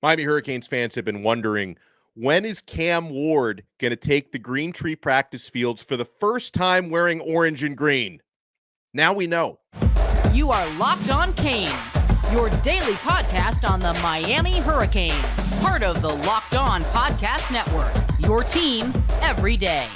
Miami Hurricanes fans have been wondering, when is Cam Ward going to take the Green Tree practice fields for the first time wearing orange and green? Now we know. You are Locked On Canes, your daily podcast on the Miami Hurricanes, part of the Locked On Podcast Network, your team every day.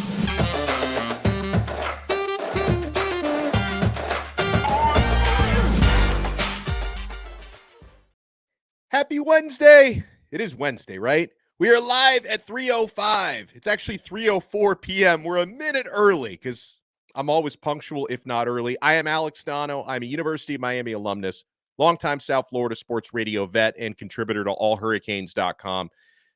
Happy Wednesday. It is Wednesday, right? We are live at 3:05. It's actually 3:04 p.m. We're a minute early because I'm always punctual, if not early. I am Alex Donno. I'm a University of Miami alumnus, longtime South Florida sports radio vet, and contributor to allhurricanes.com.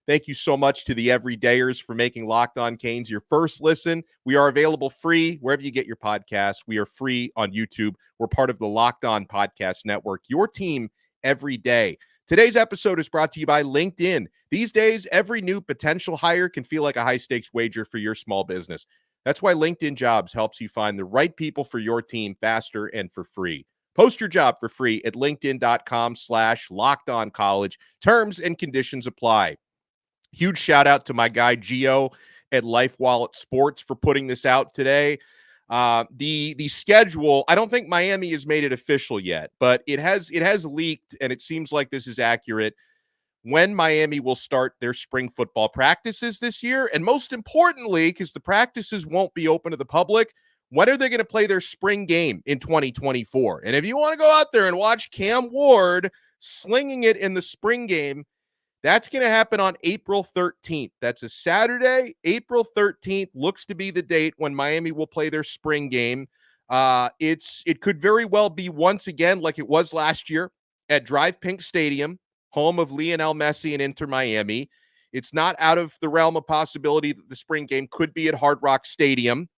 Thank you so much to the everydayers for making Locked On Canes your first listen. We are available free wherever you get your podcasts. We are free on YouTube. We're part of the Locked On Podcast Network, your team every day. Today's episode is brought to you by LinkedIn. These days, every new potential hire can feel like a high-stakes wager for your small business. That's why LinkedIn Jobs helps you find the right people for your team faster and for free. Post your job for free at linkedin.com/lockedoncollege. Terms and conditions apply. Huge shout out to my guy Gio at Life Wallet Sports for putting this out today. The schedule, I don't think Miami has made it official yet, but it has leaked, and it seems like this is accurate, when Miami will start their spring football practices this year. And most importantly, because the practices won't be open to the public, when are they going to play their spring game in 2024? And if you want to go out there and watch Cam Ward slinging it in the spring game, that's going to happen on April 13th. That's a Saturday. April 13th looks to be the date when Miami will play their spring game. It could very well be once again like it was last year at Drive Pink Stadium, home of Lionel Messi and Inter Miami. It's not out of the realm of possibility that the spring game could be at Hard Rock Stadium.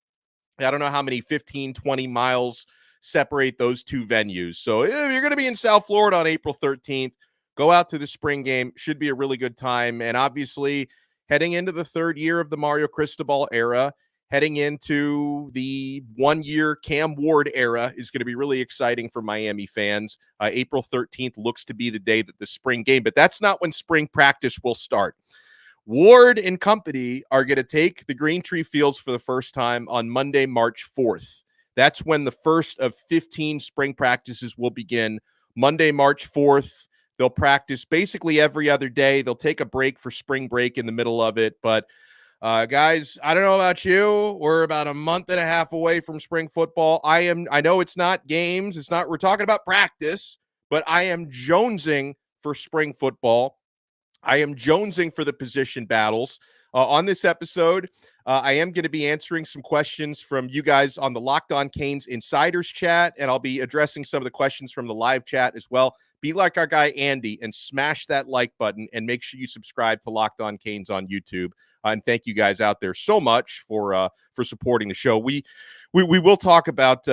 I don't know how many 15, 20 miles separate those two venues. So if you're going to be in South Florida on April 13th, go out to the spring game. Should be a really good time. And obviously, heading into the third year of the Mario Cristobal era, heading into the one-year Cam Ward era is going to be really exciting for Miami fans. April 13th looks to be the day that the spring game, but that's not when spring practice will start. Ward and company are going to take the Green Tree Fields for the first time on Monday, March 4th. That's when the first of 15 spring practices will begin. Monday, March 4th. They'll practice basically every other day. They'll take a break for spring break in the middle of it. But guys, I don't know about you. We're about a month and a half away from spring football. I know it's not games. We're talking about practice, but I am jonesing for spring football. I am jonesing for the position battles. On this episode, I am going to be answering some questions from you guys on the Locked On Canes Insiders chat, and I'll be addressing some of the questions from the live chat as well. Be like our guy Andy and smash that like button, and make sure you subscribe to Locked On Canes on YouTube. And thank you guys out there so much for supporting the show. We will talk about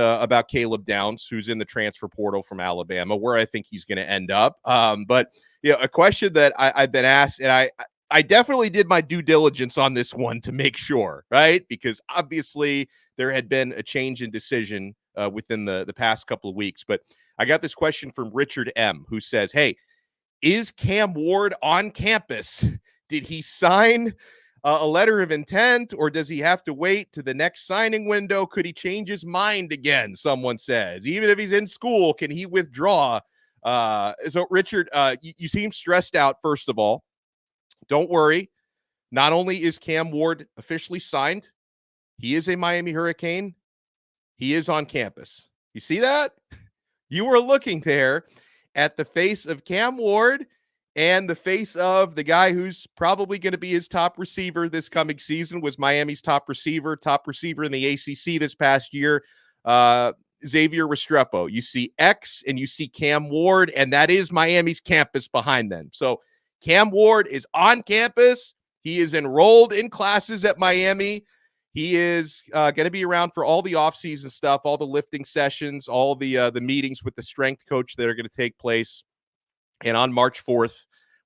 Caleb Downs, who's in the transfer portal from Alabama, where I think he's going to end up. But yeah, a question that I've been asked, and I definitely did my due diligence on this one to make sure, right? Because obviously there had been a change in decision within the past couple of weeks. But I got this question from Richard M., who says, hey, is Cam Ward on campus? Did he sign a letter of intent, or does he have to wait to the next signing window? Could he change his mind again? Someone says, even if he's in school, can he withdraw? So Richard, you seem stressed out, first of all. Don't worry. Not only is Cam Ward officially signed, he is a Miami Hurricane. He is on campus. You see that? You were looking there at the face of Cam Ward and the face of the guy who's probably going to be his top receiver this coming season, was Miami's top receiver in the ACC this past year, Xavier Restrepo. You see X and you see Cam Ward, and that is Miami's campus behind them. So Cam Ward is on campus. He is enrolled in classes at Miami. He is going to be around for all the offseason stuff, all the lifting sessions, all the meetings with the strength coach that are going to take place. And on March 4th,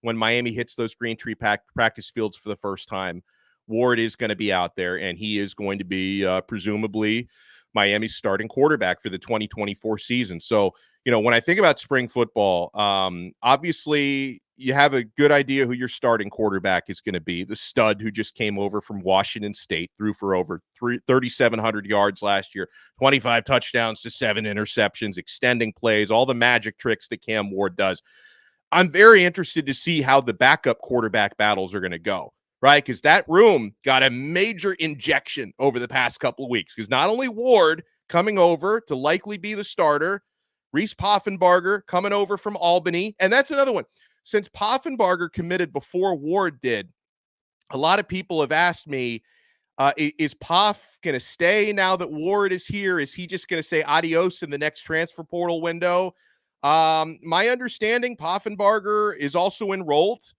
when Miami hits those Green Tree practice fields for the first time, Ward is going to be out there, and he is going to be presumably Miami's starting quarterback for the 2024 season. So, you know, when I think about spring football, obviously you have a good idea who your starting quarterback is going to be. The stud who just came over from Washington State, threw for over 3,700 yards last year, 25 touchdowns to 7 interceptions, extending plays, all the magic tricks that Cam Ward does. I'm very interested to see how the backup quarterback battles are going to go, right? Because that room got a major injection over the past couple of weeks. Because not only Ward coming over to likely be the starter, Reese Poffenbarger coming over from Albany. And that's another one. Since Poffenbarger committed before Ward did, a lot of people have asked me, is Poff going to stay now that Ward is here? Is he just going to say adios in the next transfer portal window? My understanding, Poffenbarger is also enrolled.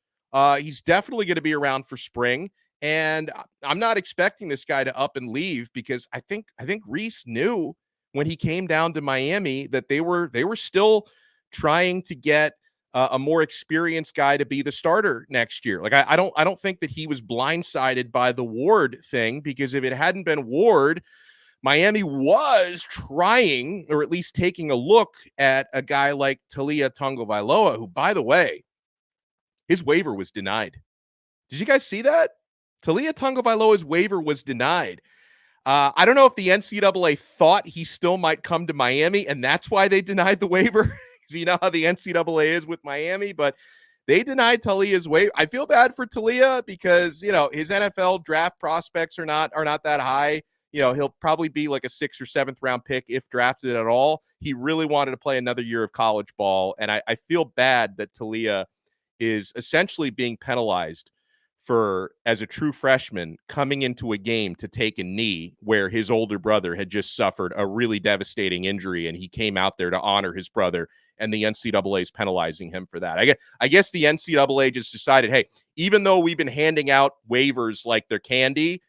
He's definitely going to be around for spring. And I'm not expecting this guy to up and leave, because I think Reese knew when he came down to Miami that they were still trying to get a more experienced guy to be the starter next year. Like, I don't think that he was blindsided by the Ward thing, because if it hadn't been Ward, Miami was trying, or at least taking a look at a guy like Taulia Tagovailoa, who, by the way, his waiver was denied. Did you guys see that? Taulia Tagovailoa's waiver was denied. I don't know if the NCAA thought he still might come to Miami, and that's why they denied the waiver. You know how the NCAA is with Miami, but they denied Talia's waiver. I feel bad for Taulia, because, you know, his NFL draft prospects are not that high. You know, he'll probably be like a 6th or 7th round pick if drafted at all. He really wanted to play another year of college ball, and I feel bad that Taulia is essentially being penalized for, as a true freshman, coming into a game to take a knee where his older brother had just suffered a really devastating injury, and he came out there to honor his brother, and the NCAA is penalizing him for that. I guess the NCAA just decided, hey, even though we've been handing out waivers like they're candy,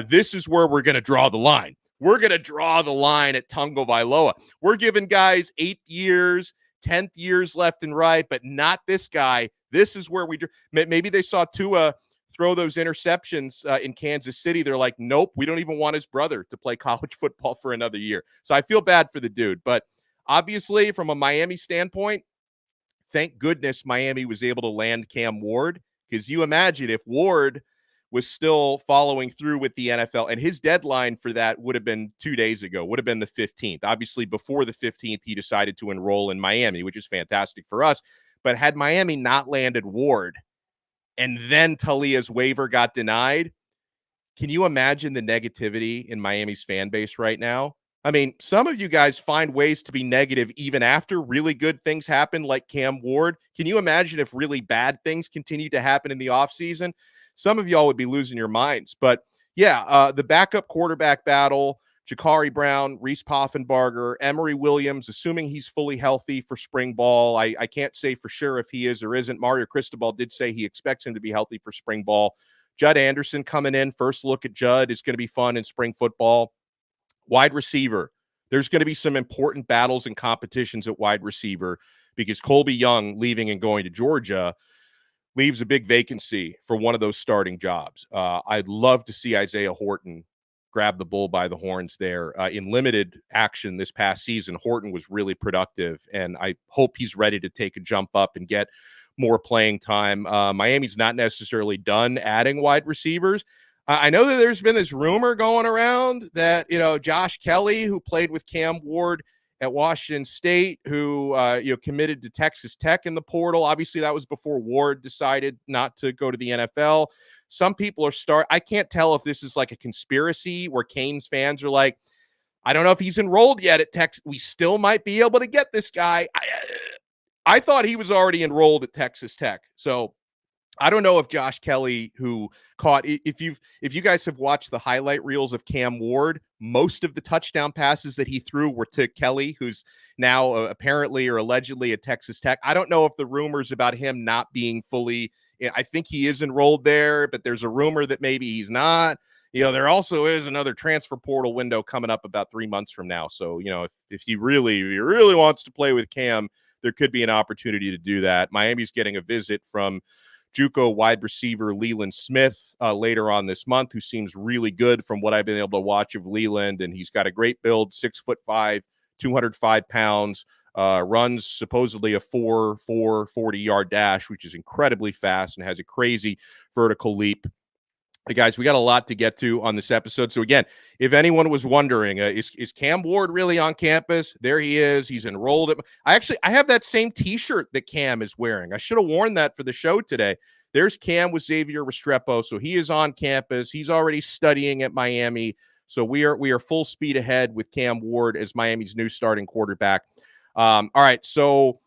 this is where we're going to draw the line. We're going to draw the line at Tagovailoa. We're giving guys 8th years, 10th years left and right, but not this guy. This is where maybe they saw Tua throw those interceptions in Kansas City. They're like, nope, we don't even want his brother to play college football for another year. So I feel bad for the dude. But obviously, from a Miami standpoint, thank goodness Miami was able to land Cam Ward, because you imagine if Ward was still following through with the NFL, and his deadline for that would have been 2 days ago, would have been the 15th. Obviously, before the 15th, he decided to enroll in Miami, which is fantastic for us. But had Miami not landed Ward, and then Talia's waiver got denied, can you imagine the negativity in Miami's fan base right now? I mean, some of you guys find ways to be negative even after really good things happen, like Cam Ward. Can you imagine if really bad things continue to happen in the offseason? Some of y'all would be losing your minds. But yeah, the backup quarterback battle, Jakari Brown, Reese Poffenbarger, Emory Williams, assuming he's fully healthy for spring ball. I can't say for sure if he is or isn't. Mario Cristobal did say he expects him to be healthy for spring ball. Judd Anderson coming in. First look at Judd is going to be fun in spring football. Wide receiver. There's going to be some important battles and competitions at wide receiver, because Colby Young leaving and going to Georgia leaves a big vacancy for one of those starting jobs. I'd love to see Isaiah Horton grab the bull by the horns there. In limited action this past season, Horton was really productive, and I hope he's ready to take a jump up and get more playing time. Miami's not necessarily done adding wide receivers. I know that there's been this rumor going around that, you know, Josh Kelly, who played with Cam Ward at Washington State, who committed to Texas Tech in the portal. Obviously, that was before Ward decided not to go to the NFL. Some people are I can't tell if this is like a conspiracy where Canes fans are like, I don't know if he's enrolled yet at Texas. We still might be able to get this guy. I thought he was already enrolled at Texas Tech. So I don't know if Josh Kelly, who caught, if you guys have watched the highlight reels of Cam Ward, most of the touchdown passes that he threw were to Kelly, who's now apparently or allegedly at Texas Tech. I don't know if the rumors about him not being fully, I think he is enrolled there, but there's a rumor that maybe he's not. You know, there also is another transfer portal window coming up about 3 months from now. So, you know, if he really wants to play with Cam, there could be an opportunity to do that. Miami's getting a visit from JUCO wide receiver Leland Smith later on this month, who seems really good from what I've been able to watch of Leland. And he's got a great build, 6'5", 205 pounds, runs supposedly a 40-yard dash, which is incredibly fast and has a crazy vertical leap. Hey guys, we got a lot to get to on this episode. So again, if anyone was wondering, is Cam Ward really on campus? There he is. He's enrolled. I have that same T-shirt that Cam is wearing. I should have worn that for the show today. There's Cam with Xavier Restrepo. So he is on campus. He's already studying at Miami. So we are full speed ahead with Cam Ward as Miami's new starting quarterback. All right, so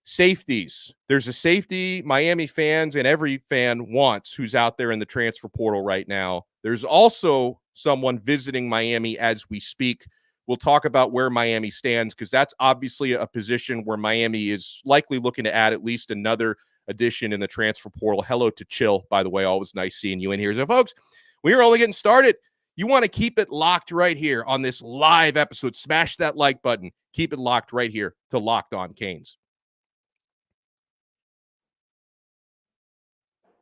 safeties. There's a safety Miami fans and every fan wants who's out there in the transfer portal right now. There's also someone visiting Miami as we speak. We'll talk about where Miami stands because that's obviously a position where Miami is likely looking to add at least another addition in the transfer portal. Hello to Chill, by the way. Always nice seeing you in here. So, folks, we are only getting started. You want to keep it locked right here on this live episode. Smash that like button. Keep it locked right here to Locked On Canes.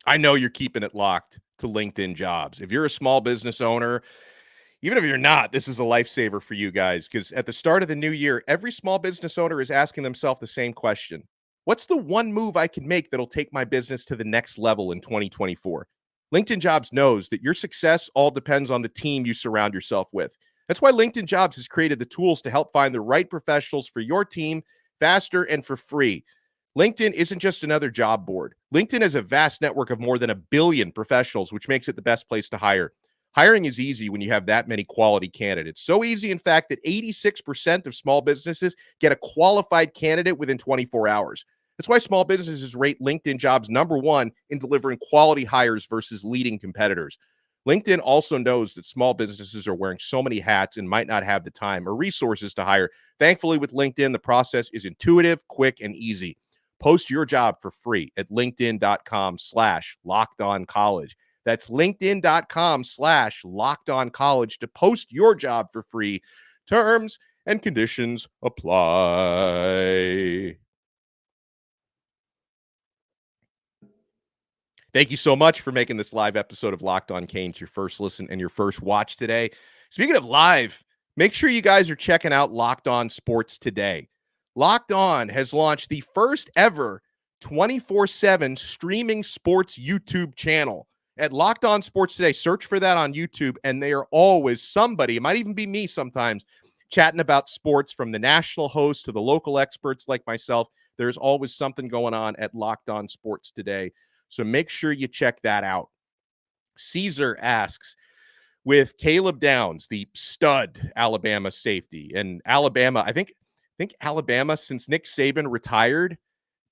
I know you're keeping it locked to LinkedIn Jobs. If you're a small business owner, even if you're not, this is a lifesaver for you guys because at the start of the new year, every small business owner is asking themselves the same question. What's the one move I can make that'll take my business to the next level in 2024? LinkedIn Jobs knows that your success all depends on the team you surround yourself with. That's why LinkedIn Jobs has created the tools to help find the right professionals for your team faster and for free. LinkedIn isn't just another job board. LinkedIn has a vast network of more than 1 billion professionals, which makes it the best place to hire. Hiring is easy when you have that many quality candidates. So easy, in fact, that 86% of small businesses get a qualified candidate within 24 hours. That's why small businesses rate LinkedIn Jobs #1 in delivering quality hires versus leading competitors. LinkedIn also knows that small businesses are wearing so many hats and might not have the time or resources to hire. Thankfully, with LinkedIn, the process is intuitive, quick, and easy. Post your job for free at linkedin.com/lockedoncollege. That's linkedin.com/lockedoncollege to post your job for free. Terms and conditions apply. Thank you so much for making this live episode of Locked On Canes your first listen and your first watch today. Speaking of live, make sure you guys are checking out Locked On Sports today. Locked On has launched the first ever 24/7 streaming sports YouTube channel at Locked On Sports Today. Search for that on YouTube, and they are always somebody, it might even be me sometimes, chatting about sports from the national host to the local experts like myself. There's always something going on at Locked On Sports Today. So make sure you check that out. Caesar asks, with Caleb Downs, the stud Alabama safety, and Alabama, I think Alabama, since Nick Saban retired,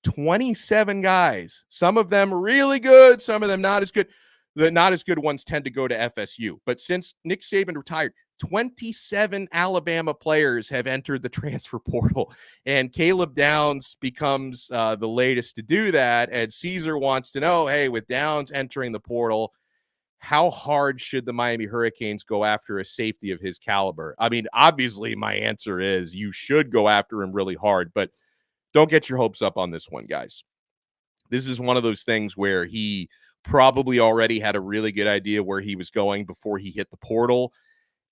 27 guys, some of them really good, some of them not as good. The not as good ones tend to go to FSU. But since Nick Saban retired, 27 Alabama players have entered the transfer portal, and Caleb Downs becomes the latest to do that. And Caesar wants to know, hey, with Downs entering the portal, how hard should the Miami Hurricanes go after a safety of his caliber? I mean, obviously, my answer is you should go after him really hard, but don't get your hopes up on this one, guys. This is one of those things where he probably already had a really good idea where he was going before he hit the portal,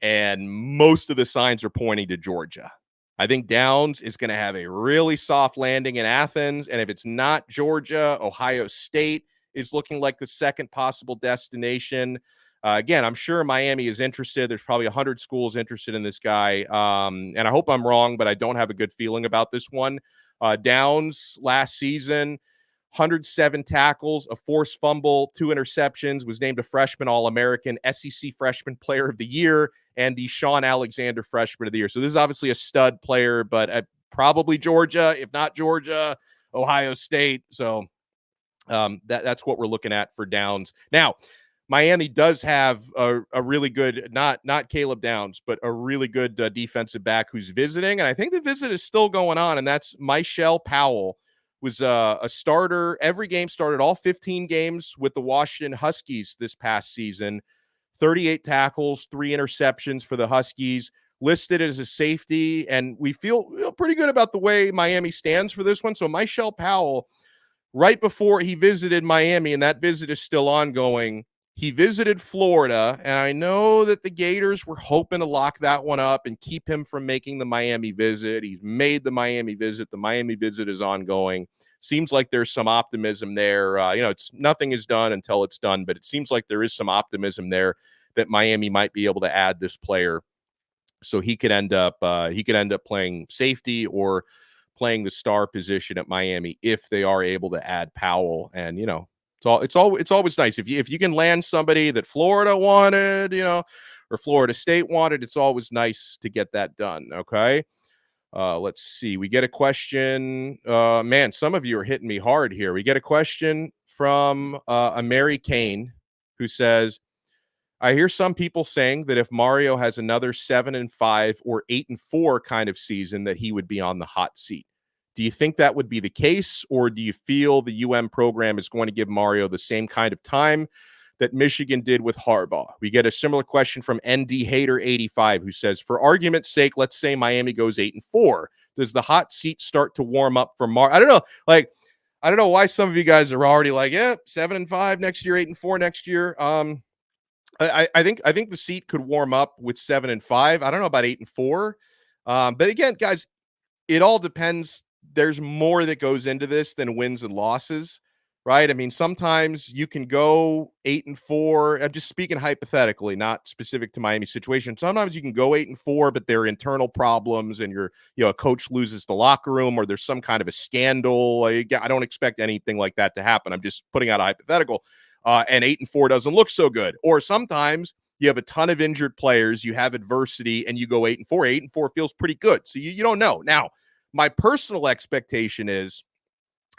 and most of the signs are pointing to Georgia. I think Downs is going to have a really soft landing in Athens, and if it's not Georgia, Ohio State is looking like the second possible destination. Again, I'm sure Miami is interested. There's probably 100 schools interested in this guy. And I hope I'm wrong, but I don't have a good feeling about this one. Downs last season, 107 tackles, a forced fumble, 2 interceptions, was named a freshman All-American, SEC Freshman Player of the Year, and the Sean Alexander Freshman of the Year. So this is obviously a stud player, but probably Georgia, if not Georgia, Ohio State. So that's what we're looking at for Downs. Now, Miami does have a really good, not Caleb Downs, but a really good defensive back who's visiting. And I think the visit is still going on, and that's Mishael Powell. Was a starter, every game, started all 15 games with the Washington Huskies this past season. 38 tackles, 3 interceptions for the Huskies, listed as a safety. And we feel pretty good about the way Miami stands for this one. So Mishael Powell, right before he visited Miami, and that visit is still ongoing, He visited Florida, and I know that the Gators were hoping to lock that one up and keep him from making the Miami visit. He's made the Miami visit. The Miami visit is ongoing. Seems like there's some optimism there. It's nothing is done until it's done, but it seems like there is some optimism there that Miami might be able to add this player, so he could end up playing safety or playing the star position at Miami if they are able to add Powell. And it's always nice if you can land somebody that Florida wanted, or Florida State wanted. It's always nice to get that done. Okay. Let's see. We get a question. Man, some of you are hitting me hard here. We get a question from a Mary Kane who says, I hear some people saying that if Mario has another 7-5 or 8-4 kind of season, that he would be on the hot seat. Do you think that would be the case, or do you feel the program is going to give Mario the same kind of time that Michigan did with Harbaugh? We get a similar question from ND Hater 85, who says, for argument's sake, let's say Miami goes 8-4. Does the hot seat start to warm up for Mario? I don't know. I don't know why some of you guys are already like, 7-5 next year, 8-4 next year. I think the seat could warm up with 7-5. I don't know about 8-4. But again, guys, it all depends. There's more that goes into this than wins and losses, right? I mean, sometimes you can go 8-4. I'm just speaking hypothetically, not specific to Miami's situation. Sometimes you can go 8-4, but there are internal problems, and a coach loses the locker room, or there's some kind of a scandal. I don't expect anything like that to happen. I'm just putting out a hypothetical. And 8-4 doesn't look so good. Or sometimes you have a ton of injured players, you have adversity, and you go 8-4. 8-4 feels pretty good. So you don't know. Now, my personal expectation is,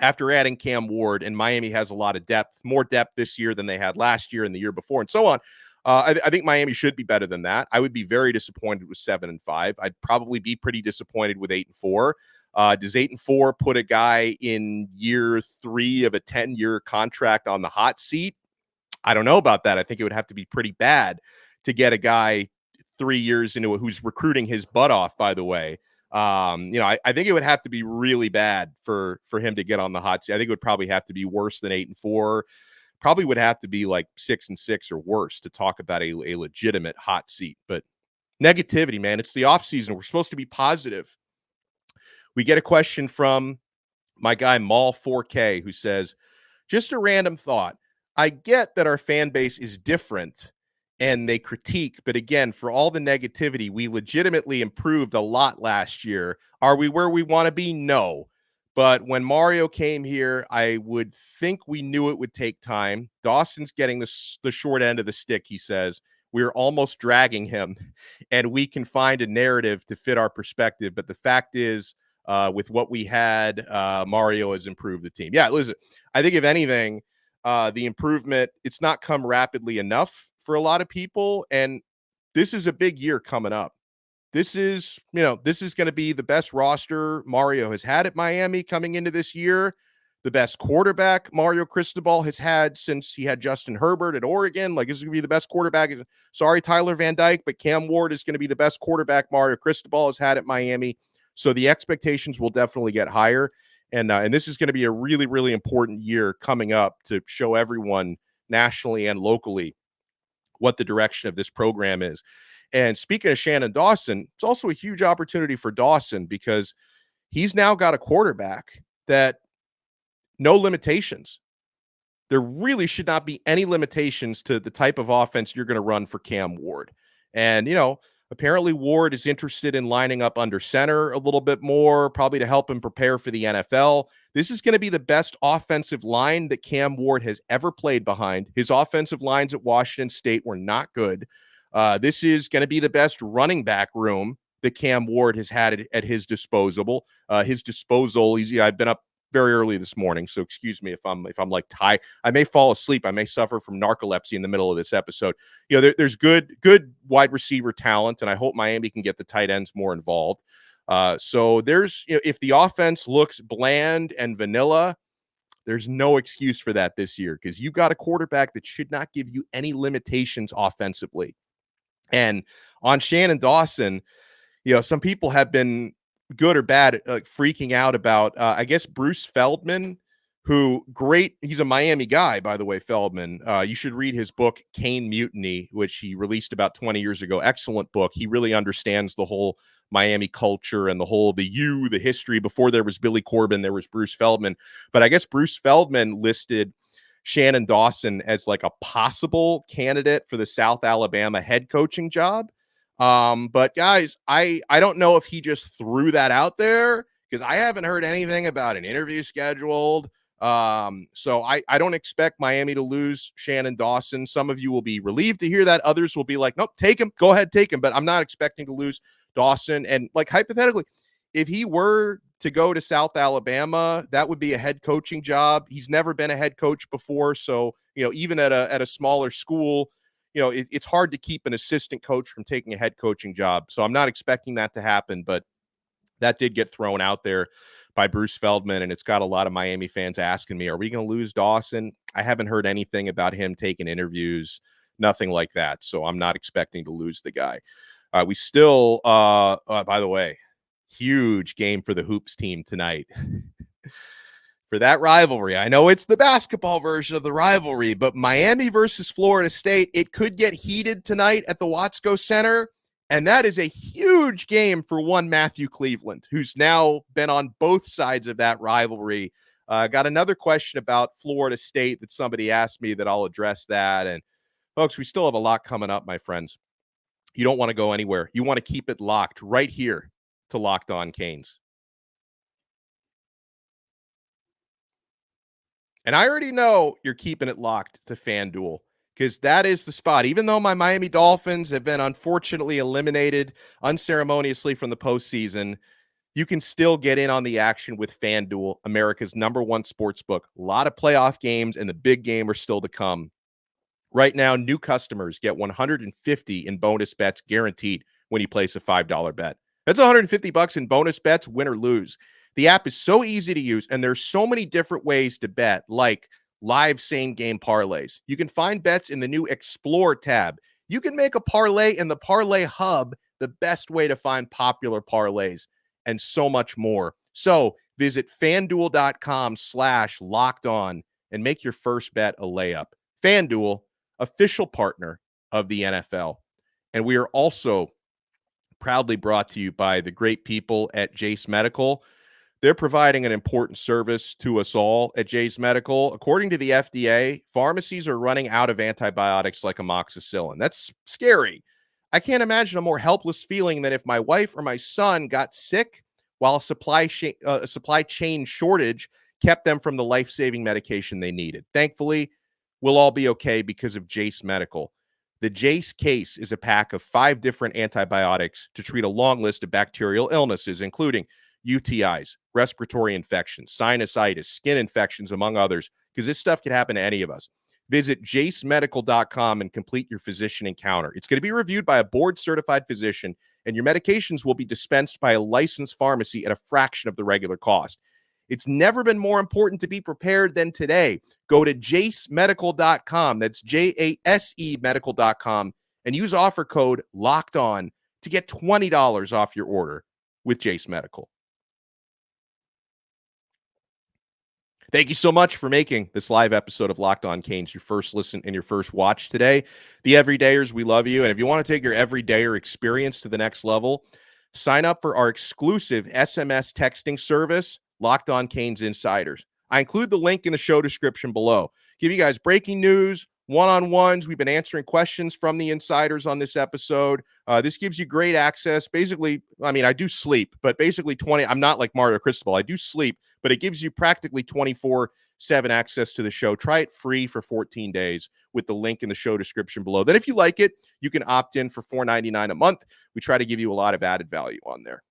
after adding Cam Ward, and Miami has a lot of depth, more depth this year than they had last year and the year before, and so on. I think Miami should be better than that. I would be very disappointed with 7-5. I'd probably be pretty disappointed with 8-4. Does 8-4 put a guy in year 3 of a 10-year contract on the hot seat? I don't know about that. I think it would have to be pretty bad to get a guy 3 years into it who's recruiting his butt off, by the way. I think it would have to be really bad for him to get on the hot seat. I think it would probably have to be worse than 8-4. Probably would have to be like 6-6 or worse to talk about a legitimate hot seat. But negativity, man, it's the offseason. We're supposed to be positive. We get a question from my guy Mall 4K, who says, just a random thought. I get that our fan base is different and they critique, but again, for all the negativity, we legitimately improved a lot last year. Are we where we want to be? No. But when Mario came here, I would think we knew it would take time. Dawson's getting the short end of the stick, he says. We're almost dragging him, and we can find a narrative to fit our perspective. But the fact is, with what we had, Mario has improved the team. Yeah, listen, I think if anything, the improvement, it's not come rapidly enough for a lot of people. And this is a big year coming up. This is going to be the best roster Mario has had at Miami coming into this year. The best quarterback Mario Cristobal has had since he had Justin Herbert at Oregon. Like, this is going to be the best quarterback. Sorry, Tyler Van Dyke, but Cam Ward is going to be the best quarterback Mario Cristobal has had at Miami. So the expectations will definitely get higher. And this is going to be a really, really important year coming up to show everyone nationally and locally what the direction of this program is. And speaking of Shannon Dawson, it's also a huge opportunity for Dawson because he's now got a quarterback that no limitations. There really should not be any limitations to the type of offense you're going to run for Cam Ward. And, apparently Ward is interested in lining up under center a little bit more, probably to help him prepare for the NFL. This is going to be the best offensive line that Cam Ward has ever played behind. His offensive lines at Washington State were not good. This is going to be the best running back room that Cam Ward has had at his disposal. I've been up very early this morning, so excuse me if I'm like tired. I may fall asleep. I may suffer from narcolepsy in the middle of this episode. There's good wide receiver talent, and I hope Miami can get the tight ends more involved. So there's, if the offense looks bland and vanilla, there's no excuse for that this year because you got a quarterback that should not give you any limitations offensively. And on Shannon Dawson, some people have been good or bad, freaking out about, I guess, Bruce Feldman, he's a Miami guy, by the way, Feldman. You should read his book, Cane Mutiny, which he released about 20 years ago. Excellent book. He really understands the whole Miami culture and the history. Before there was Billy Corbin, there was Bruce Feldman. But I guess Bruce Feldman listed Shannon Dawson as like a possible candidate for the South Alabama head coaching job. But guys, I don't know if he just threw that out there, because I haven't heard anything about an interview scheduled. So I don't expect Miami to lose Shannon Dawson. Some of you will be relieved to hear that. Others will be like, nope, take him. Go ahead, take him. But I'm not expecting to lose Dawson. And like hypothetically, if he were to go to South Alabama, that would be a head coaching job. He's never been a head coach before. So, even at a smaller school, it's hard to keep an assistant coach from taking a head coaching job. So I'm not expecting that to happen, but that did get thrown out there by Bruce Feldman, and it's got a lot of Miami fans asking me, are we going to lose Dawson? I haven't heard anything about him taking interviews, nothing like that. So I'm not expecting to lose the guy. We still, by the way, huge game for the Hoops team tonight. For that rivalry. I know it's the basketball version of the rivalry, but Miami versus Florida State, it could get heated tonight at the Watsco Center. And that is a huge game for one Matthew Cleveland, who's now been on both sides of that rivalry. Got another question about Florida State that somebody asked me that I'll address that. And folks, we still have a lot coming up, my friends. You don't want to go anywhere. You want to keep it locked right here to Locked On Canes. And I already know you're keeping it locked to FanDuel, because that is the spot. Even though my Miami Dolphins have been unfortunately eliminated unceremoniously from the postseason, you can still get in on the action with FanDuel, America's #1 sportsbook. A lot of playoff games, and the big game are still to come. Right now, new customers get $150 in bonus bets guaranteed when you place a $5 bet. That's $150 in bonus bets, win or lose. The app is so easy to use, and there's so many different ways to bet, like live same-game parlays. You can find bets in the new Explore tab. You can make a parlay in the Parlay Hub, the best way to find popular parlays, and so much more. So visit FanDuel.com/lockedon and make your first bet a layup. FanDuel, official partner of the NFL. And we are also proudly brought to you by the great people at Jace Medical. They're providing an important service to us all at Jace Medical. According to the FDA, pharmacies are running out of antibiotics like amoxicillin. That's scary. I can't imagine a more helpless feeling than if my wife or my son got sick while a supply chain shortage kept them from the life-saving medication they needed. Thankfully, we'll all be okay because of Jace Medical. The Jace case is a pack of 5 different antibiotics to treat a long list of bacterial illnesses, including UTIs, respiratory infections, sinusitis, skin infections, among others, because this stuff could happen to any of us. Visit jacemedical.com and complete your physician encounter. It's going to be reviewed by a board-certified physician, and your medications will be dispensed by a licensed pharmacy at a fraction of the regular cost. It's never been more important to be prepared than today. Go to jacemedical.com. That's JASE medical.com, and use offer code LOCKEDON to get $20 off your order with Jace Medical. Thank you so much for making this live episode of Locked On Canes your first listen and your first watch today. The everydayers, we love you. And if you want to take your everydayer experience to the next level, sign up for our exclusive SMS texting service, Locked On Canes Insiders. I include the link in the show description below. Give you guys breaking news, one-on-ones. We've been answering questions from the insiders on this episode. This gives you great access. Basically, I mean, I do sleep, but basically I'm not like Mario Cristobal. I do sleep, but it gives you practically 24/7 access to the show. Try it free for 14 days with the link in the show description below. Then if you like it, you can opt in for $4.99 a month. We try to give you a lot of added value on there.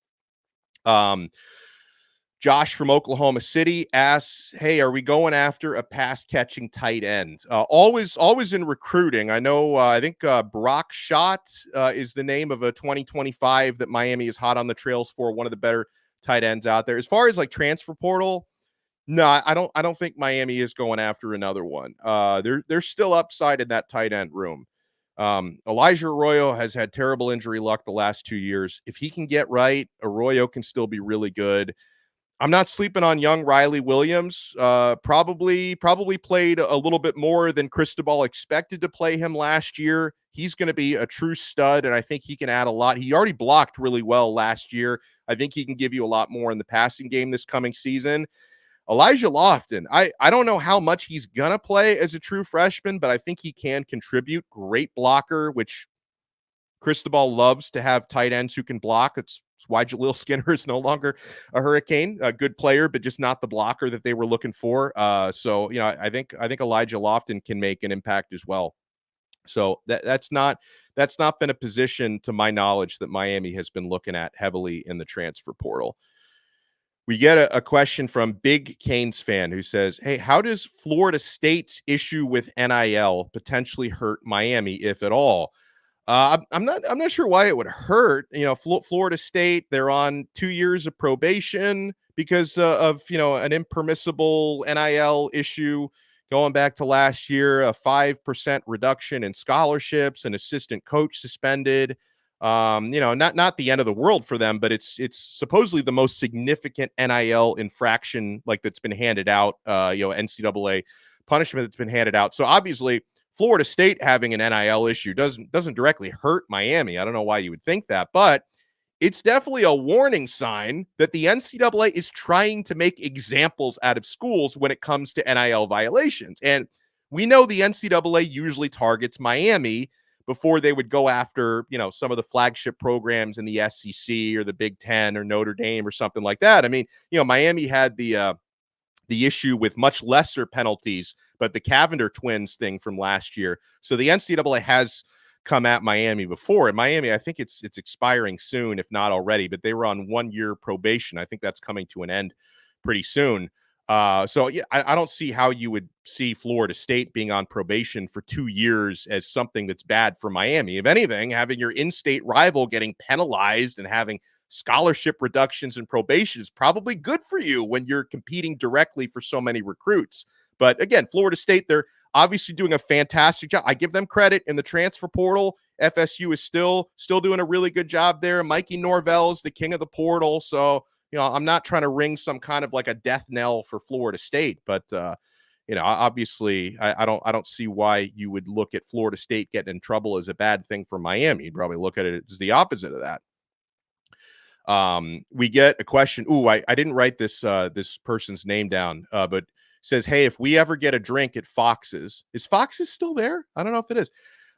Josh from Oklahoma City asks, hey, are we going after a pass-catching tight end? Always in recruiting. I know, I think Brock Schott is the name of a 2025 that Miami is hot on the trails for, one of the better tight ends out there. As far as like transfer portal, no, I don't think Miami is going after another one. There's still upside in that tight end room. Elijah Arroyo has had terrible injury luck the last 2 years. If he can get right, Arroyo can still be really good. I'm not sleeping on young Riley Williams. Probably played a little bit more than Cristobal expected to play him last year. He's going to be a true stud, and I think he can add a lot. He already blocked really well last year. I think he can give you a lot more in the passing game this coming season. Elijah Lofton, I don't know how much he's going to play as a true freshman, but I think he can contribute. Great blocker, which Cristobal loves to have tight ends who can block. It's why Jaleel Skinner is no longer a Hurricane, a good player, but just not the blocker that they were looking for. So, I think Elijah Lofton can make an impact as well. So that's not been a position, to my knowledge, that Miami has been looking at heavily in the transfer portal. We get a question from Big Canes fan who says, hey, how does Florida State's issue with NIL potentially hurt Miami, if at all? I'm not sure why it would hurt. Florida State, they're on 2 years of probation because of an impermissible NIL issue going back to last year, a 5% reduction in scholarships, an assistant coach suspended. Not the end of the world for them, but it's supposedly the most significant NIL infraction that's been handed out, NCAA punishment that's been handed out. So obviously Florida State having an NIL issue doesn't directly hurt Miami. I don't know why you would think that, but it's definitely a warning sign that the NCAA is trying to make examples out of schools when it comes to NIL violations. And we know the NCAA usually targets Miami before they would go after, some of the flagship programs in the SEC or the Big Ten or Notre Dame or something like that. I mean, Miami had the issue with much lesser penalties, but the Cavender twins thing from last year. So the NCAA has come at Miami before. And Miami, I think it's expiring soon, if not already, but they were on 1 year probation. I think that's coming to an end pretty soon. So yeah, I don't see how you would see Florida State being on probation for 2 years as something that's bad for Miami. If anything, having your in-state rival getting penalized and having scholarship reductions and probation is probably good for you when you're competing directly for so many recruits. But again, Florida State, they're obviously doing a fantastic job. I give them credit in the transfer portal. FSU is still doing a really good job there. Mikey Norvell is the king of the portal. So, I'm not trying to ring some kind of a death knell for Florida State, but obviously I don't see why you would look at Florida State getting in trouble as a bad thing for Miami. You'd probably look at it as the opposite of that. We get a question. Ooh, I didn't write this person's name down, but says, hey, if we ever get a drink at Fox's, is Fox's still there? I don't know if it is.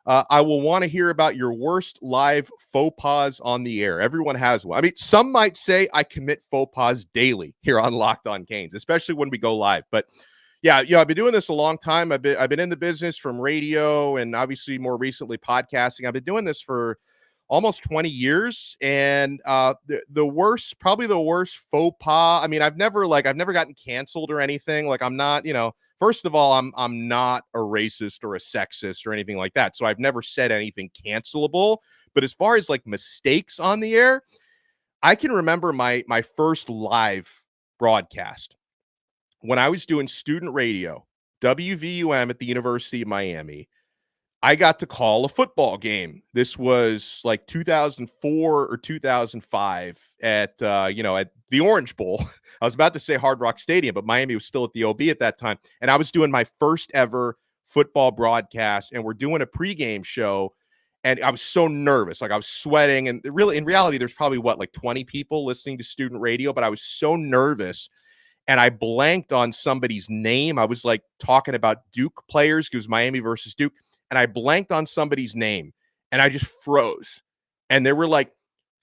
I will want to hear about your worst live faux pas on the air. Everyone has one. I mean, some might say I commit faux pas daily here on Locked On Canes, especially when we go live. But yeah, I've been doing this a long time. I've been in the business from radio and obviously more recently podcasting. I've been doing this for almost 20 years. And the worst faux pas. I mean, I've never gotten canceled or anything. I'm not, first of all, I'm not a racist or a sexist or anything like that. So I've never said anything cancelable. But as far as mistakes on the air, I can remember my first live broadcast when I was doing student radio, WVUM at the University of Miami. I got to call a football game. This was 2004 or 2005 at the Orange Bowl. I was about to say Hard Rock Stadium, but Miami was still at the OB at that time. And I was doing my first ever football broadcast, and we're doing a pregame show. And I was so nervous. I was sweating. And really, in reality, there's probably 20 people listening to student radio, but I was so nervous. And I blanked on somebody's name. I was talking about Duke players because Miami versus Duke. And I blanked on somebody's name and I just froze. And there were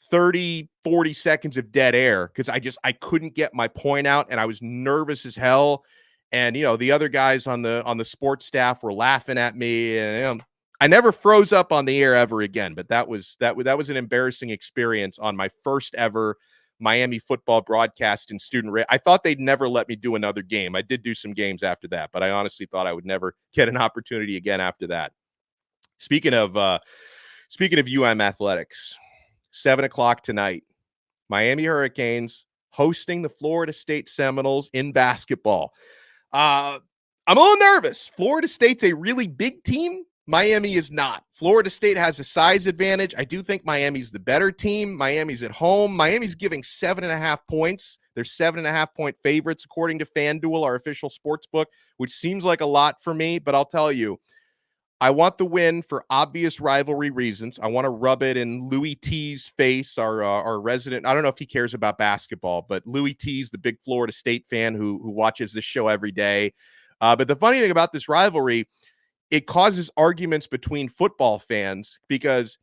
30, 40 seconds of dead air because I couldn't get my point out and I was nervous as hell. And, the other guys on the sports staff were laughing at me and I never froze up on the air ever again. But that was an embarrassing experience on my first ever Miami football broadcast in student radio. I thought they'd never let me do another game. I did do some games after that, but I honestly thought I would never get an opportunity again after that. Speaking of UM athletics, 7:00 tonight, Miami Hurricanes hosting the Florida State Seminoles in basketball. I'm a little nervous. Florida State's a really big team, Miami is not. Florida State has a size advantage. I do think Miami's the better team. Miami's at home. Miami's giving 7.5 points. They're 7.5-point favorites, according to FanDuel, our official sports book, which seems like a lot for me, but I'll tell you, I want the win for obvious rivalry reasons. I want to rub it in Louis T's face, our resident. I don't know if he cares about basketball, but Louis T's the big Florida State fan who watches this show every day. But the funny thing about this rivalry, it causes arguments between football fans because,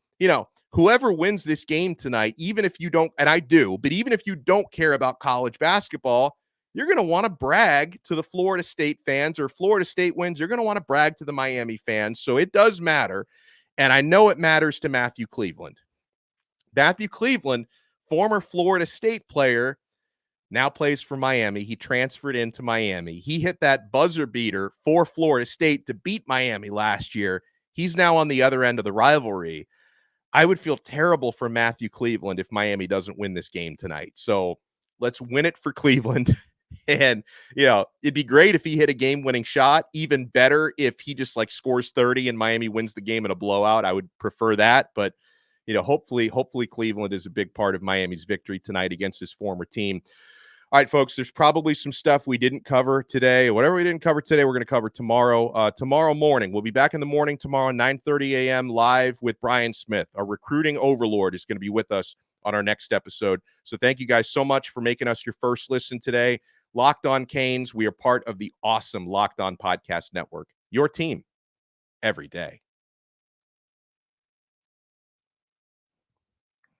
whoever wins this game tonight, even if you don't, and I do, but even if you don't care about college basketball, you're going to want to brag to the Florida State fans, or Florida State wins, you're going to want to brag to the Miami fans. So it does matter. And I know it matters to Matthew Cleveland. Matthew Cleveland, former Florida State player, now plays for Miami. He transferred into Miami. He hit that buzzer beater for Florida State to beat Miami last year. He's now on the other end of the rivalry. I would feel terrible for Matthew Cleveland if Miami doesn't win this game tonight. So let's win it for Cleveland. And, it'd be great if he hit a game-winning shot. Even better if he just scores 30 and Miami wins the game in a blowout. I would prefer that. But, hopefully Cleveland is a big part of Miami's victory tonight against his former team. All right, folks, there's probably some stuff we didn't cover today. Whatever we didn't cover today, we're going to cover tomorrow. Tomorrow morning, we'll be back in the morning tomorrow, 9:30 a.m. live with Brian Smith. Our recruiting overlord is going to be with us on our next episode. So thank you guys so much for making us your first listen today. Locked On Canes, we are part of the awesome Locked On Podcast Network. Your team every day.